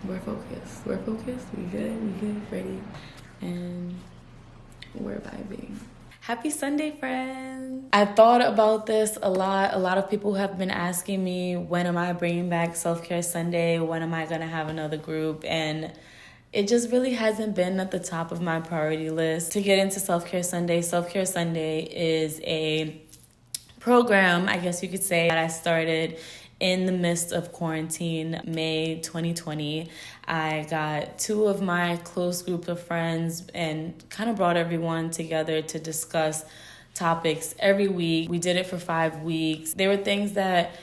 We're focused. We're focused. We good, ready, and we're vibing. Happy Sunday, friends. I thought about this a lot. A lot of people have been asking me, when am I bringing back Self-Care Sunday? When am I going to have another group? And it just really hasn't been at the top of my priority list to get into Self-Care Sunday. Self-Care Sunday is a program, I guess you could say, that I started in the midst of quarantine, May 2020. I got two of my close group of friends and kind of brought everyone together to discuss topics every week. We did it for 5 weeks. There were things that,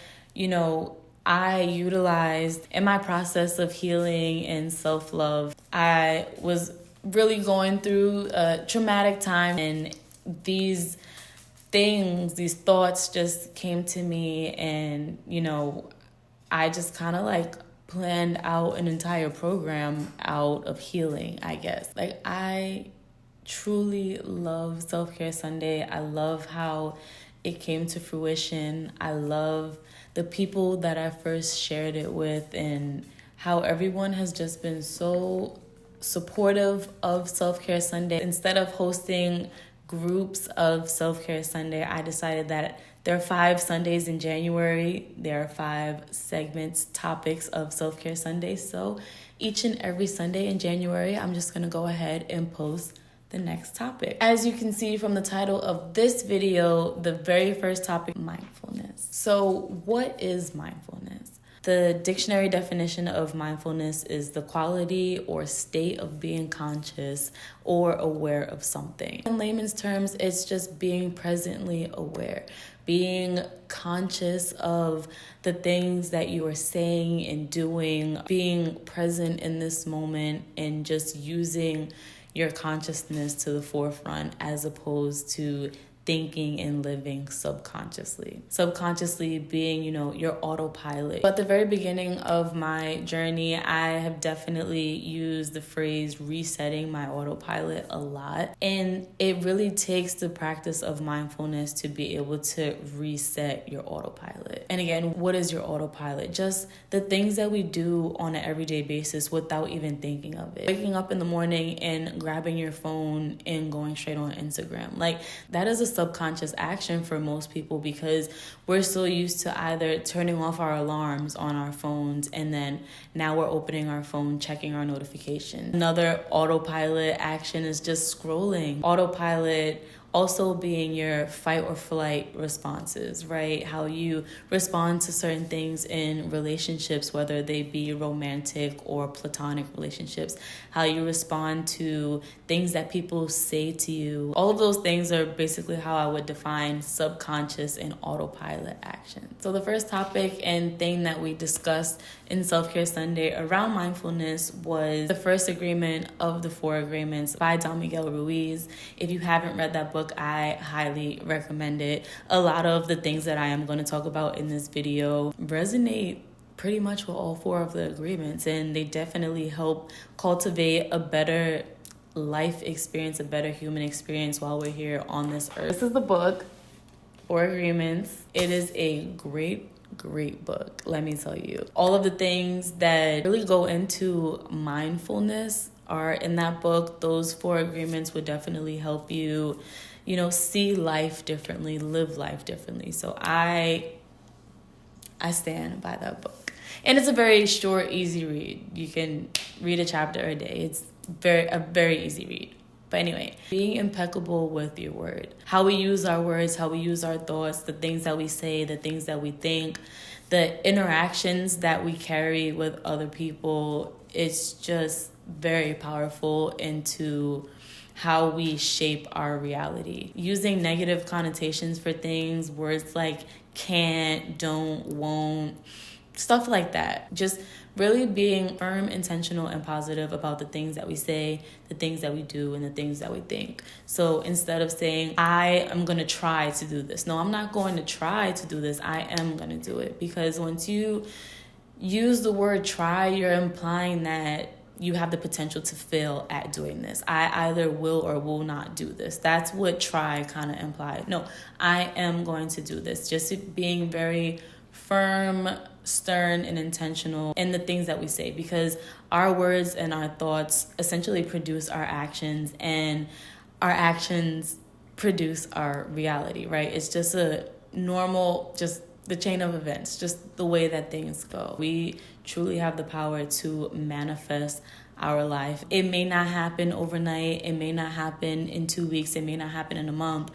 I utilized in my process of healing and self-love. I was really going through a traumatic time, and these thoughts just came to me, and I just kind of planned out an entire program out of healing, I guess. I truly love Self-Care Sunday. I love how it came to fruition. I love the people that I first shared it with, and how everyone has just been so supportive of Self-Care Sunday. Instead of hosting groups of Self-Care Sunday, I decided that there are 5 Sundays in January. There are 5 segments, topics of Self-Care Sunday. So each and every Sunday in January, I'm just going to go ahead and post the next topic. As you can see from the title of this video, the very first topic, mindfulness. So what is mindfulness? The dictionary definition of mindfulness is the quality or state of being conscious or aware of something. In layman's terms, it's just being presently aware, being conscious of the things that you are saying and doing, being present in this moment, and just using your consciousness to the forefront as opposed to thinking and living subconsciously. Subconsciously being, your autopilot. But at the very beginning of my journey, I have definitely used the phrase resetting my autopilot a lot. And it really takes the practice of mindfulness to be able to reset your autopilot. And again, what is your autopilot? Just the things that we do on an everyday basis without even thinking of it. Waking up in the morning and grabbing your phone and going straight on Instagram. That is a subconscious action for most people, because we're so used to either turning off our alarms on our phones, and then now we're opening our phone, checking our notifications. Another autopilot action is just scrolling. Autopilot also being your fight or flight responses, right? How you respond to certain things in relationships, whether they be romantic or platonic relationships, how you respond to things that people say to you. All of those things are basically how I would define subconscious and autopilot action. So the first topic and thing that we discussed in Self-Care Sunday around mindfulness was the first agreement of the 4 agreements by Don Miguel Ruiz. If you haven't read that book, I highly recommend it. A lot of the things that I am going to talk about in this video resonate pretty much with all 4 of the agreements, and they definitely help cultivate a better life experience, a better human experience while we're here on this earth. This is the book, 4 Agreements. It is a great book, let me tell you. All of the things that really go into mindfulness are in that book. Those 4 agreements would definitely help you, see life differently, live life differently. So I stand by that book. And it's a very short, easy read. You can read a chapter a day. It's a very easy read. But anyway, being impeccable with your word. How we use our words, how we use our thoughts, the things that we say, the things that we think, the interactions that we carry with other people. It's just very powerful into how we shape our reality. Using negative connotations for things, words like can't, don't, won't, stuff like that. Just really being firm, intentional, and positive about the things that we say, the things that we do, and the things that we think. So instead of saying, I am going to try to do this. No, I'm not going to try to do this. I am going to do it. Because once you use the word try, you're implying that you have the potential to fail at doing this. I either will or will not do this. That's what try kind of implied. No, I am going to do this. Just being very firm, stern, and intentional in the things that we say, because our words and our thoughts essentially produce our actions, and our actions produce our reality, right? It's just a normal, just the chain of events, just the way that things go. We truly have the power to manifest our life. It may not happen overnight. It may not happen in 2 weeks. It may not happen in a month.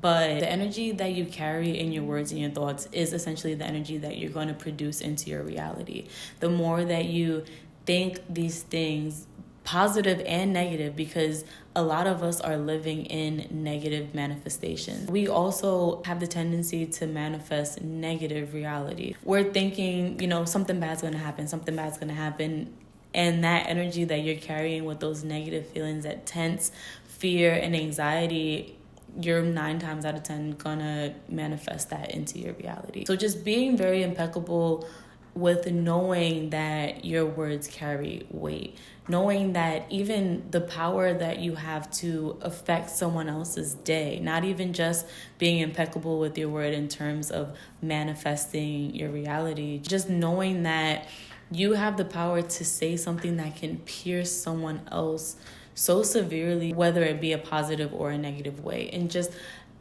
But the energy that you carry in your words and your thoughts is essentially the energy that you're going to produce into your reality. The more that you think these things, positive and negative, because a lot of us are living in negative manifestation. We also have the tendency to manifest negative reality. We're thinking, something bad's going to happen, something bad's going to happen. And that energy that you're carrying with those negative feelings, that tense fear and anxiety, you're 9 times out of 10 gonna manifest that into your reality. So just being very impeccable with knowing that your words carry weight, knowing that even the power that you have to affect someone else's day, not even just being impeccable with your word in terms of manifesting your reality, just knowing that you have the power to say something that can pierce someone else so severely, whether it be a positive or a negative way, and just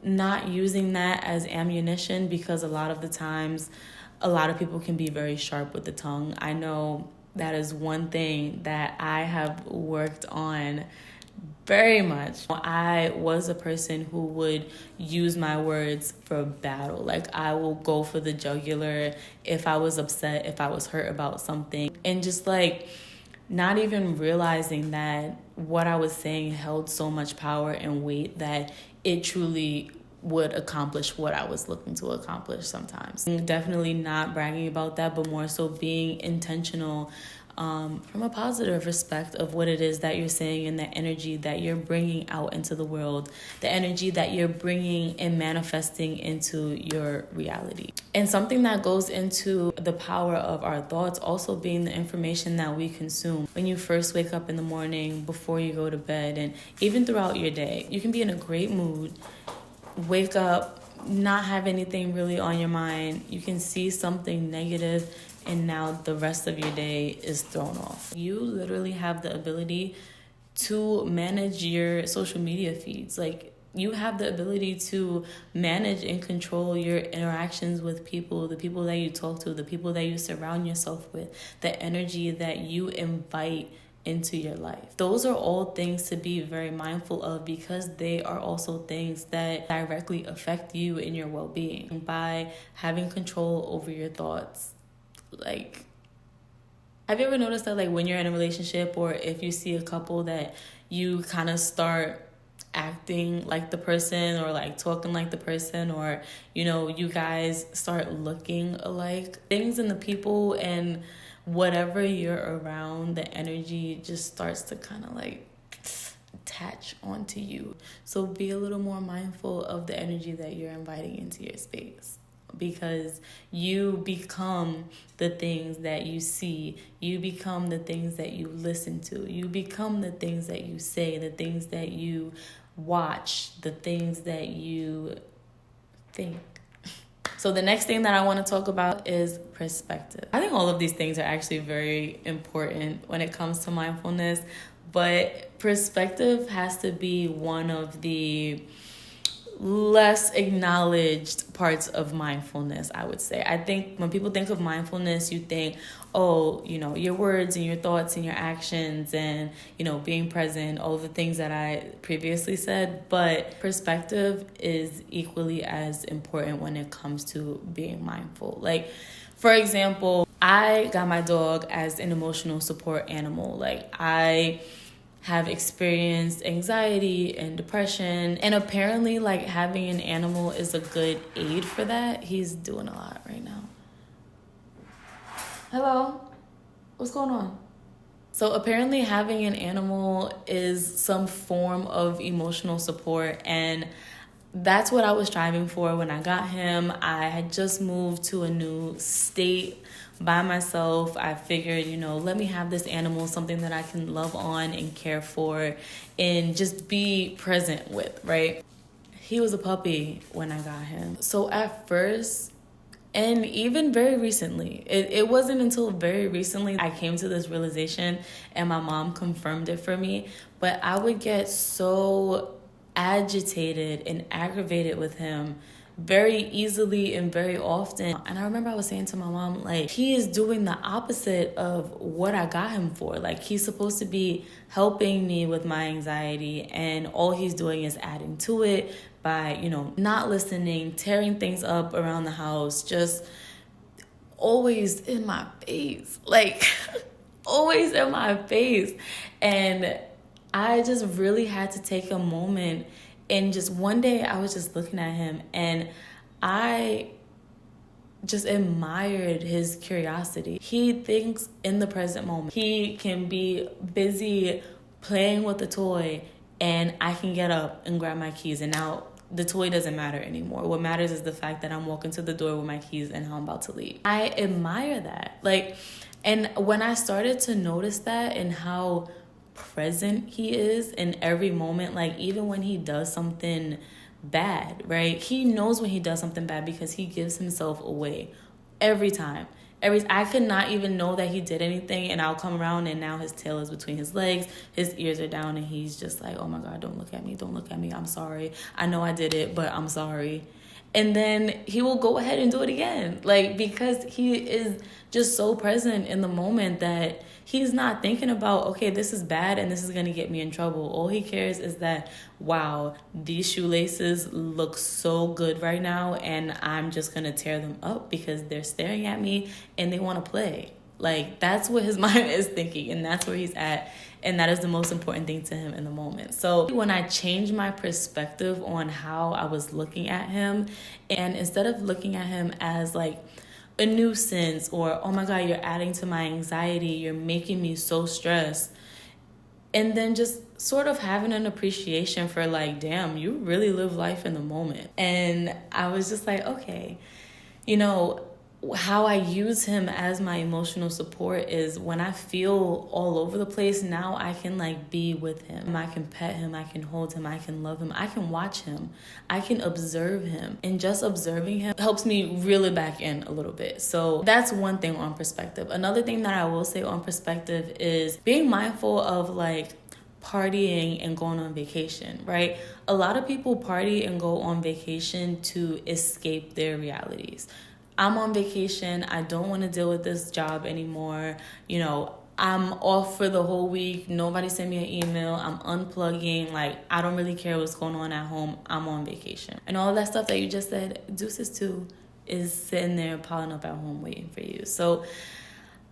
not using that as ammunition, because a lot of the times, a lot of people can be very sharp with the tongue. I know that is one thing that I have worked on very much. I was a person who would use my words for battle. Like, I will go for the jugular if I was upset, if I was hurt about something, and just not even realizing that what I was saying held so much power and weight that it truly would accomplish what I was looking to accomplish sometimes. Definitely not bragging about that, but more so being intentional from a positive respect of what it is that you're saying and the energy that you're bringing out into the world, the energy that you're bringing and manifesting into your reality. And something that goes into the power of our thoughts also being the information that we consume. When you first wake up in the morning, before you go to bed, and even throughout your day, you can be in a great mood, wake up, not have anything really on your mind. You can see something negative, and now the rest of your day is thrown off. You literally have the ability to manage your social media feeds. You have the ability to manage and control your interactions with people, the people that you talk to, the people that you surround yourself with, the energy that you invite into your life. Those are all things to be very mindful of, because they are also things that directly affect you and your well-being. By having control over your thoughts, have you ever noticed that when you're in a relationship, or if you see a couple, that you kind of start acting like the person, or talking like the person, or you guys start looking alike? Things in the people and whatever you're around, the energy just starts to kind of attach onto you. So be a little more mindful of the energy that you're inviting into your space, because you become the things that you see. You become the things that you listen to. You become the things that you say, the things that you watch, the things that you think. So the next thing that I want to talk about is perspective. I think all of these things are actually very important when it comes to mindfulness, but perspective has to be one of the less acknowledged parts of mindfulness, I would say. I think when people think of mindfulness, you think, your words and your thoughts and your actions and, being present, all the things that I previously said. But perspective is equally as important when it comes to being mindful. For example, I got my dog as an emotional support animal. I have experienced anxiety and depression, and apparently having an animal is a good aid for that. He's doing a lot right now. Hello? What's going on? So apparently having an animal is some form of emotional support, and that's what I was striving for when I got him. I had just moved to a new state by myself. I figured, let me have this animal, something that I can love on and care for and just be present with, right? He was a puppy when I got him. So at first, And even very recently, it wasn't until very recently I came to this realization and my mom confirmed it for me. But I would get so agitated and aggravated with him very easily and very often. And I remember I was saying to my mom, like, he is doing the opposite of what I got him for. Like, he's supposed to be helping me with my anxiety, and all he's doing is adding to it by, not listening, tearing things up around the house, just always in my face. Like, always in my face. And I just really had to take a moment. And just one day I was just looking at him and I just admired his curiosity. He thinks in the present moment. He can be busy playing with a toy and I can get up and grab my keys, and now the toy doesn't matter anymore. What matters is the fact that I'm walking to the door with my keys and how I'm about to leave. I admire that. And when I started to notice that and how present he is in every moment, like even when he does something bad, right? He knows when he does something bad because he gives himself away every time. I could not even know that he did anything, and I'll come around and now his tail is between his legs, his ears are down, and he's just like, oh my God, don't look at me, I'm sorry, I know I did it, but I'm sorry. And then he will go ahead and do it again, like, because he is just so present in the moment that he's not thinking about, okay, this is bad and this is going to get me in trouble. All he cares is that, wow, these shoelaces look so good right now and I'm just going to tear them up because they're staring at me and they want to play. Like, that's what his mind is thinking, and that's where he's at. And that is the most important thing to him in the moment. So when I changed my perspective on how I was looking at him, and instead of looking at him as like a nuisance or, oh my God, you're adding to my anxiety, you're making me so stressed, and then just sort of having an appreciation for like, damn, you really live life in the moment. And I was just like, okay, how I use him as my emotional support is when I feel all over the place, now I can like be with him. I can pet him, I can hold him, I can love him, I can watch him, I can observe him. And just observing him helps me reel it back in a little bit. So that's one thing on perspective. Another thing that I will say on perspective is being mindful of like partying and going on vacation, right? A lot of people party and go on vacation to escape their realities. I'm on vacation. I don't want to deal with this job anymore. I'm off for the whole week. Nobody sent me an email. I'm unplugging. Like, I don't really care what's going on at home. I'm on vacation. And all of that stuff that you just said, deuces too, is sitting there piling up at home waiting for you. So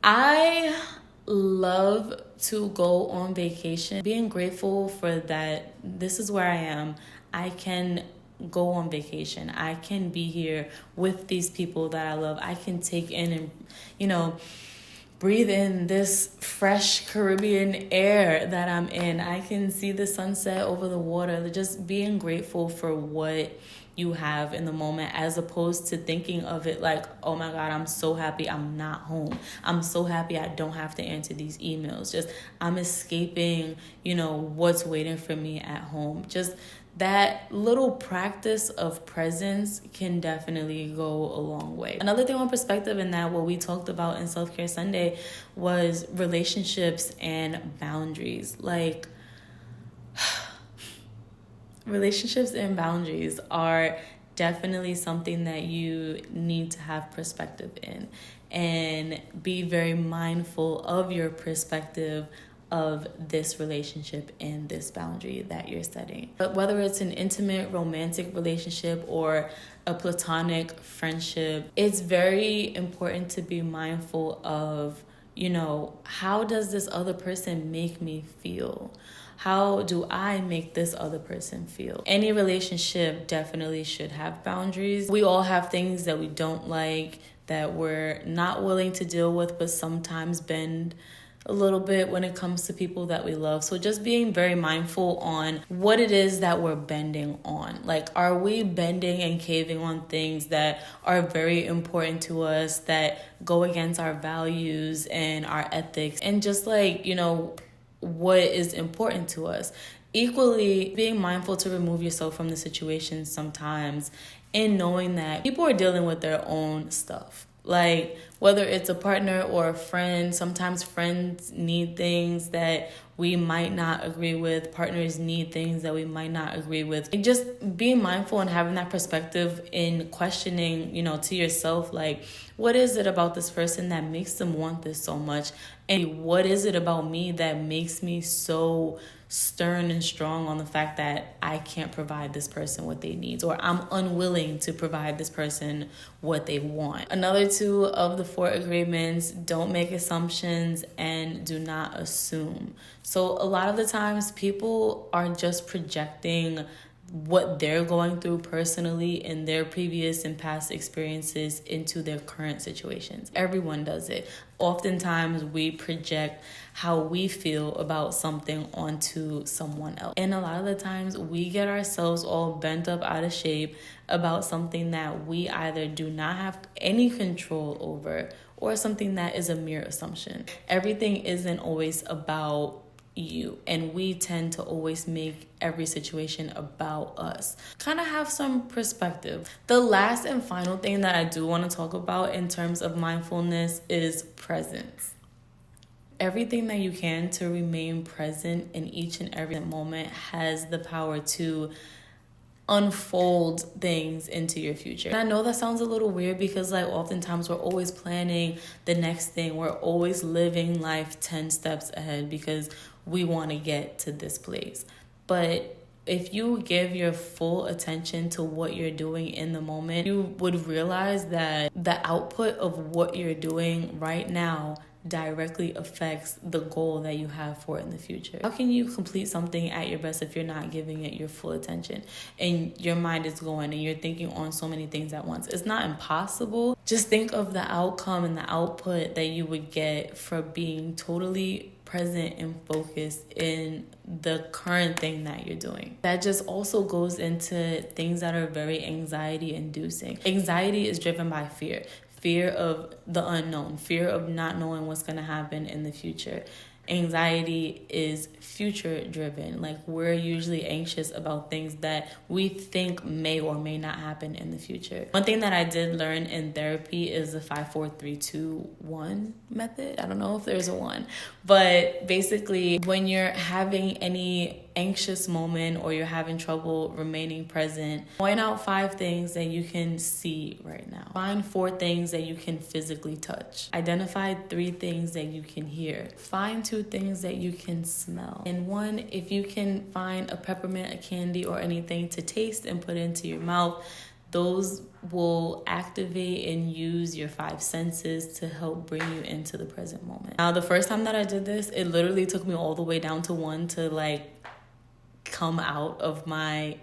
I love to go on vacation, being grateful for that. This is where I am. I can go on vacation. I can be here with these people that I love. I can take in and, breathe in this fresh Caribbean air that I'm in. I can see the sunset over the water. Just being grateful for what you have in the moment, as opposed to thinking of it like, oh my God, I'm so happy I'm not home. I'm so happy I don't have to answer these emails. Just I'm escaping, what's waiting for me at home. Just that little practice of presence can definitely go a long way. Another thing on perspective, and that what we talked about in Self-Care Sunday, was relationships and boundaries. Like, relationships and boundaries are definitely something that you need to have perspective in, and be very mindful of your perspective of this relationship and this boundary that you're setting. But whether it's an intimate romantic relationship or a platonic friendship, it's very important to be mindful of, how does this other person make me feel? How do I make this other person feel? Any relationship definitely should have boundaries. We all have things that we don't like, that we're not willing to deal with, but sometimes bend a little bit when it comes to people that we love. So just being very mindful on what it is that we're bending on. Like, are we bending and caving on things that are very important to us, that go against our values and our ethics, and just like, what is important to us? Equally, being mindful to remove yourself from the situation sometimes in knowing that people are dealing with their own stuff. Like, whether it's a partner or a friend, sometimes friends need things that we might not agree with. Partners need things that we might not agree with. And just being mindful and having that perspective in questioning, to yourself, like, what is it about this person that makes them want this so much? And what is it about me that makes me so stern and strong on the fact that I can't provide this person what they need, or I'm unwilling to provide this person what they want. Another 2 of the 4 agreements: don't make assumptions and do not assume. So a lot of the times people are just projecting what they're going through personally in their previous and past experiences into their current situations. Everyone does it. Oftentimes we project how we feel about something onto someone else. And a lot of the times we get ourselves all bent up out of shape about something that we either do not have any control over or something that is a mere assumption. Everything isn't always about you, and we tend to always make every situation about us. Kind of have some perspective. The last and final thing that I do want to talk about in terms of mindfulness is presence. Everything that you can to remain present in each and every moment has the power to unfold things into your future. And I know that sounds a little weird because oftentimes we're always planning the next thing. We're always living life 10 steps ahead because we want to get to this place. But if you give your full attention to what you're doing in the moment, you would realize that the output of what you're doing right now directly affects the goal that you have for it in the future. How can you complete something at your best if you're not giving it your full attention and your mind is going and you're thinking on so many things at once? It's not impossible. Just think of the outcome and the output that you would get for being totally present and focused in the current thing that you're doing. That just also goes into things that are very anxiety inducing. Anxiety is driven by fear of the unknown, fear of not knowing what's going to happen in the future. Anxiety is future driven. We're usually anxious about things that we think may or may not happen in the future. One thing that I did learn in therapy is the 5-4-3-2-1 method. I don't know if there's a one, but basically when you're having any anxious moment or you're having trouble remaining present, point out 5 things that you can see right now. Find 4 things that you can physically touch. Identify 3 things that you can hear. Find 2 things that you can smell. And 1, if you can find a peppermint, a candy, or anything to taste and put into your mouth, those will activate and use your 5 senses to help bring you into the present moment. Now, the first time that I did this, it literally took me all the way down to 1 to come out of my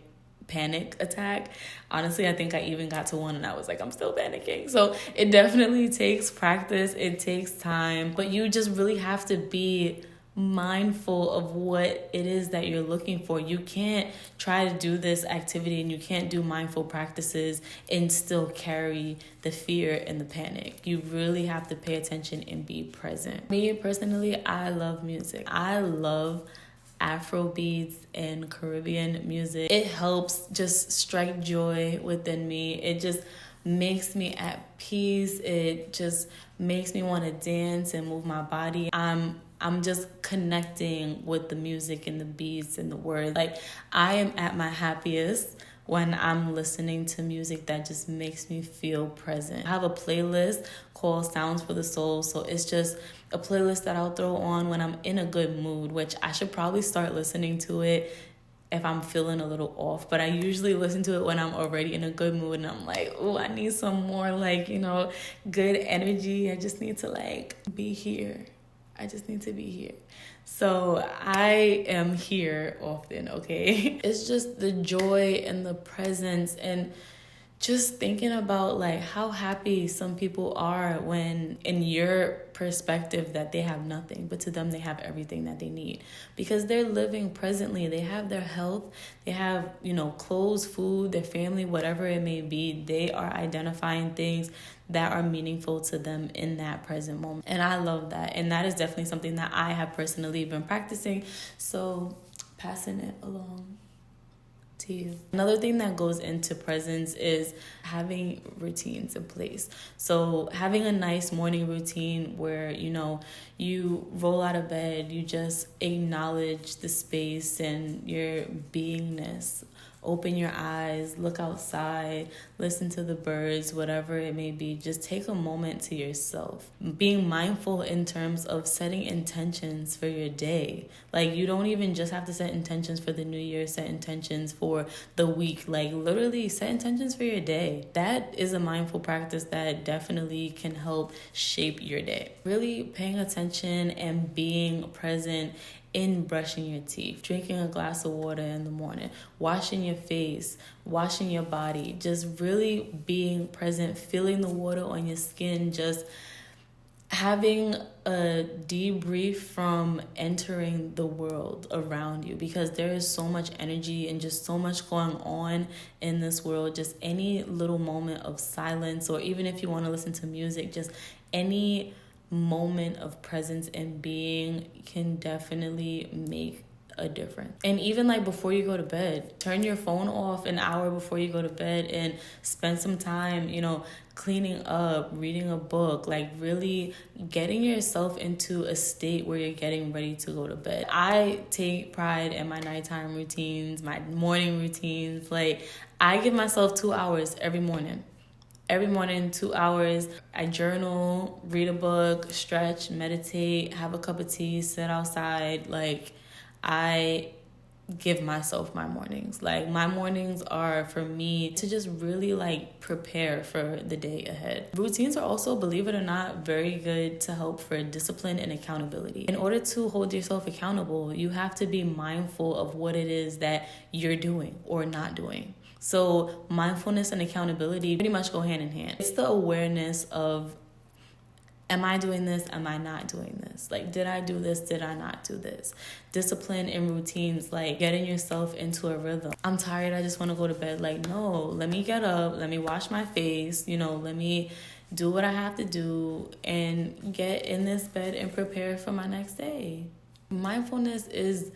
panic attack. Honestly, I think I even got to 1 and I was like, I'm still panicking. So it definitely takes practice. It takes time, but you just really have to be mindful of what it is that you're looking for. You can't try to do this activity and you can't do mindful practices and still carry the fear and the panic. You really have to pay attention and be present. Me personally, I love music. I love Afro beats and Caribbean music. It helps just strike joy within me. It just makes me at peace. It just makes me want to dance and move my body. I'm just connecting with the music and the beats and the words. I am at my happiest when I'm listening to music that just makes me feel present. I have a playlist called Sounds for the Soul. So it's just a playlist that I'll throw on when I'm in a good mood, which I should probably start listening to it if I'm feeling a little off. But I usually listen to it when I'm already in a good mood and I'm like, oh, I need some more good energy. I just need to be here. I just need to be here. So I am here often, okay? It's just the joy and the presence and just thinking about how happy some people are when in your perspective that they have nothing, but to them they have everything that they need because they're living presently. They have their health, they have, clothes, food, their family, whatever it may be. They are identifying things that are meaningful to them in that present moment. And I love that. And that is definitely something that I have personally been practicing. So passing it along. to you. Another thing that goes into presence is having routines in place. So having a nice morning routine where, you roll out of bed, you just acknowledge the space and your beingness. Open your eyes, look outside, listen to the birds, whatever it may be. Just take a moment to yourself. Being mindful in terms of setting intentions for your day. Like, you don't even just have to set intentions for the new year, set intentions for the week. Like, literally set intentions for your day. That is a mindful practice that definitely can help shape your day. Really paying attention and being present in brushing your teeth, drinking a glass of water in the morning, washing your face, washing your body, just really being present, feeling the water on your skin, just having a debrief from entering the world around you, because there is so much energy and just so much going on in this world. Just any little moment of silence, or even if you want to listen to music, just any moment of presence and being can definitely make a difference. And even like before you go to bed, turn your phone off an hour before you go to bed and spend some time, cleaning up, reading a book, like really getting yourself into a state where you're getting ready to go to bed. I take pride in my nighttime routines, my morning routines. Like, I give myself 2 hours every morning. Every morning, 2 hours, I journal, read a book, stretch, meditate, have a cup of tea, sit outside. Like, I give myself my mornings. Like, my mornings are for me to just really prepare for the day ahead. Routines are also, believe it or not, very good to help for discipline and accountability. In order to hold yourself accountable, you have to be mindful of what it is that you're doing or not doing. So mindfulness and accountability pretty much go hand in hand. It's the awareness of, am I doing this? Am I not doing this? Like, did I do this? Did I not do this? Discipline and routines, like getting yourself into a rhythm. I'm tired. I just want to go to bed. Like, no, let me get up. Let me wash my face. Let me do what I have to do and get in this bed and prepare for my next day. Mindfulness is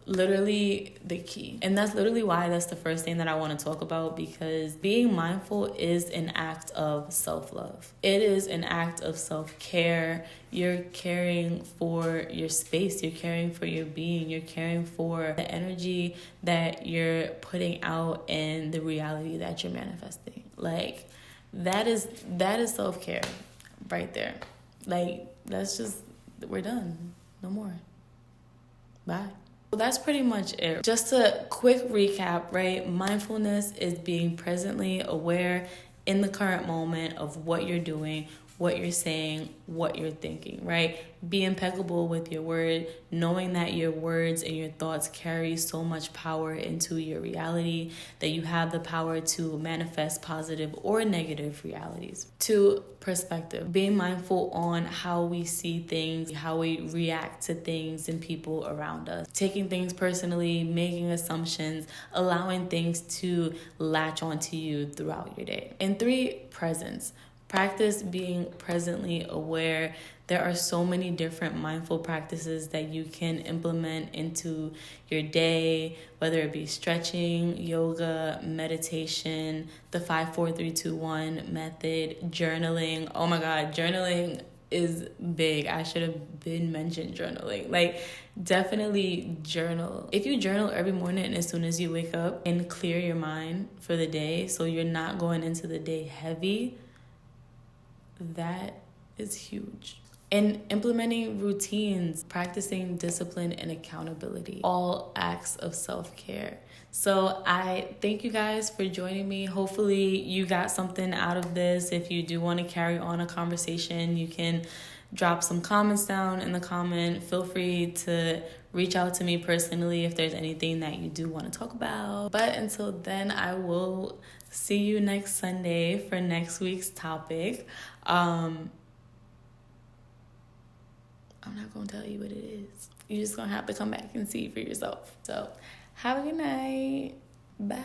literally the key. And that's literally why that's the first thing that I want to talk about, because being mindful is an act of self-love. It is an act of self-care. You're caring for your space. You're caring for your being. You're caring for the energy that you're putting out and the reality that you're manifesting. Like, that is self-care right there. Like, that's just, we're done. No more. Bye. Well, that's pretty much it. Just a quick recap, right? Mindfulness is being presently aware in the current moment of what you're doing, what you're saying, what you're thinking, right? Be impeccable with your word, knowing that your words and your thoughts carry so much power into your reality, that you have the power to manifest positive or negative realities. 2, perspective. Being mindful on how we see things, how we react to things and people around us. Taking things personally, making assumptions, allowing things to latch onto you throughout your day. And 3, presence. Practice being presently aware. There are so many different mindful practices that you can implement into your day, whether it be stretching, yoga, meditation, the 5-4-3-2-1 method, journaling. Oh my God, journaling is big. I should have been mentioned journaling. Like, definitely journal. If you journal every morning and as soon as you wake up and clear your mind for the day, so you're not going into the day heavy, that is huge. And implementing routines, practicing discipline and accountability, all acts of self-care. So I thank you guys for joining me. Hopefully you got something out of this. If you do want to carry on a conversation, you can drop some comments down in the comment. Feel free to reach out to me personally if there's anything that you do want to talk about. But until then, I will see you next Sunday for next week's topic. I'm not going to tell you what it is. You're just going to have to come back and see for yourself. So have a good night. Bye.